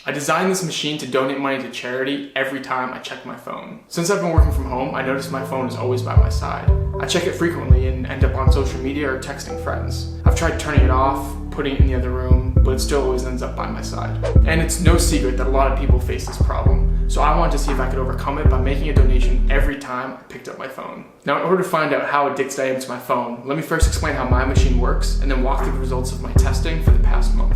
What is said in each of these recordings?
I designed this machine to donate money to charity every time I check my phone. Since I've been working from home, I noticed my phone is always by my side. I check it frequently and end up on social media or texting friends. I've tried turning it off, putting it in the other room, but it still always ends up by my side. And it's no secret that a lot of people face this problem. So I wanted to see if I could overcome it by making a donation every time I picked up my phone. Now, in order to find out how addicted I am to my phone, let me first explain how my machine works and then walk through the results of my testing for the past month.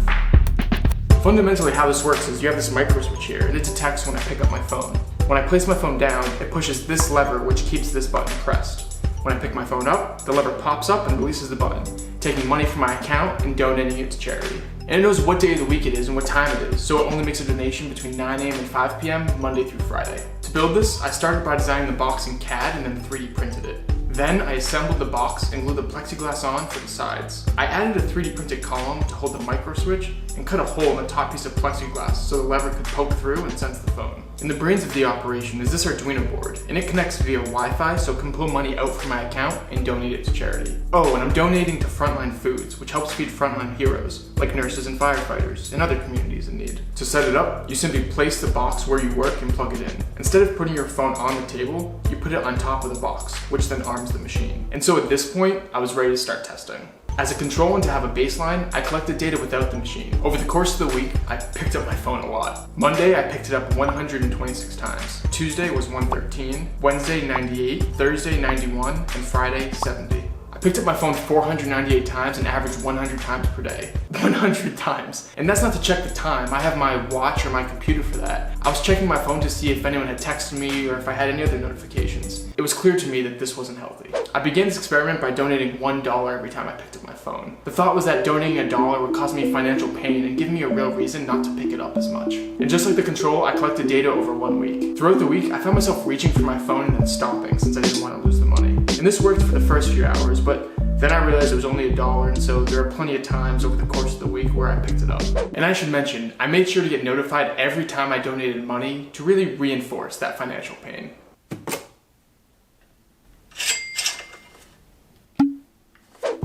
Fundamentally, how this works is you have this micro switch here, and it detects when I pick up my phone. When I place my phone down, it pushes this lever, which keeps this button pressed. When I pick my phone up, the lever pops up and releases the button, taking money from my account and donating it to charity. And it knows what day of the week it is and what time it is, so it only makes a donation between 9 a.m. and 5 p.m. Monday through Friday. To build this, I started by designing the box in CAD and then 3D printed it. Then I assembled the box and glued the plexiglass on for the sides. I added a 3D printed column to hold the micro switch and cut a hole in the top piece of plexiglass so the lever could poke through and sense the phone. In the brains of the operation is this Arduino board, and it connects via Wi-Fi so it can pull money out from my account and donate it to charity. Oh, and I'm donating to Frontline Foods, which helps feed frontline heroes, like nurses and firefighters, and other communities in need. To set it up, you simply place the box where you work and plug it in. Instead of putting your phone on the table, you put it on top of the box, which then arms the machine. And so at this point, I was ready to start testing. As a control and to have a baseline, I collected data without the machine. Over the course of the week, I picked up my phone a lot. Monday, I picked it up 126 times. Tuesday was 113, Wednesday 98, Thursday 91, and Friday 70. I picked up my phone 498 times and averaged 100 times per day. 100 times. And that's not to check the time. I have my watch or my computer for that. I was checking my phone to see if anyone had texted me or if I had any other notifications. It was clear to me that this wasn't healthy. I began this experiment by donating $1 every time I picked up my phone. The thought was that donating $1 would cause me financial pain and give me a real reason not to pick it up as much. And just like the control, I collected data over 1 week. Throughout the week, I found myself reaching for my phone and then stopping since I didn't want to lose the money. And this worked for the first few hours, but then I realized it was only $1, and so there are plenty of times over the course of the week where I picked it up. And I should mention, I made sure to get notified every time I donated money to really reinforce that financial pain.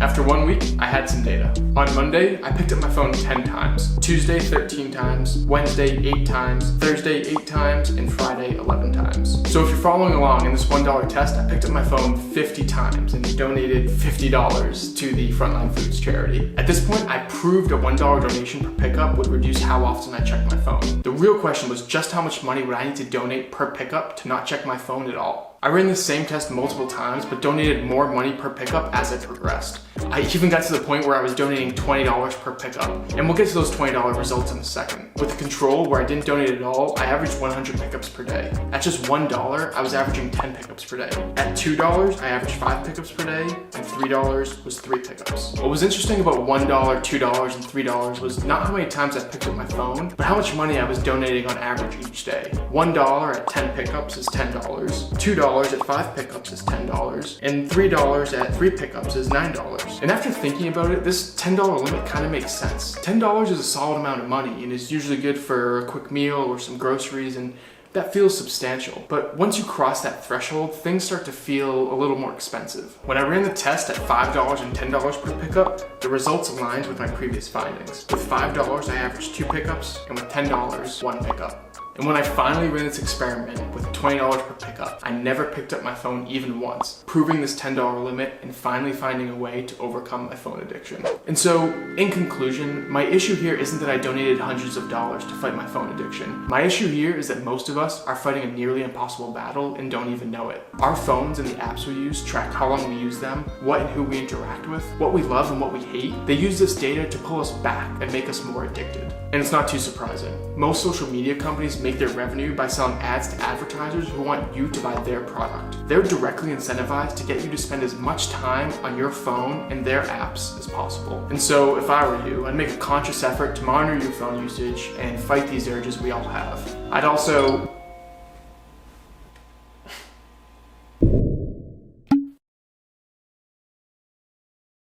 After 1 week, I had some data. On Monday, I picked up my phone 10 times, Tuesday 13 times, Wednesday 8 times, Thursday 8 times, and Friday 11 times. So if you're following along in this $1 test, I picked up my phone 50 times and donated $50 to the Frontline Foods charity. At this point, I proved a $1 donation per pickup would reduce how often I checked my phone. The real question was just how much money would I need to donate per pickup to not check my phone at all. I ran this same test multiple times, but donated more money per pickup as I progressed. I even got to the point where I was donating $20 per pickup, and we'll get to those $20 results in a second. With the control, where I didn't donate at all, I averaged 100 pickups per day. At just $1, I was averaging 10 pickups per day. At $2, I averaged 5 pickups per day, and $3 was 3 pickups. What was interesting about $1, $2, and $3 was not how many times I picked up my phone, but how much money I was donating on average each day. $1 at 10 pickups is $10, $2 at 5 pickups is $10, and $3 at 3 pickups is $9. And after thinking about it, this $10 limit kind of makes sense. $10 is a solid amount of money and is usually good for a quick meal or some groceries, and that feels substantial. But once you cross that threshold, things start to feel a little more expensive. When I ran the test at $5 and $10 per pickup, the results aligned with my previous findings. With $5, I averaged 2 pickups, and with $10, 1 pickup. And when I finally ran this experiment with $20 per pickup, I never picked up my phone even once, proving this $10 limit and finally finding a way to overcome my phone addiction. And so, in conclusion, my issue here isn't that I donated hundreds of dollars to fight my phone addiction. My issue here is that most of us are fighting a nearly impossible battle and don't even know it. Our phones and the apps we use track how long we use them, what and who we interact with, what we love and what we hate. They use this data to pull us back and make us more addicted. And it's not too surprising. Most social media companies make their revenue by selling ads to advertisers who want you to buy their product. They're directly incentivized to get you to spend as much time on your phone and their apps as possible. And so if I were you, I'd make a conscious effort to monitor your phone usage and fight these urges we all have. I'd also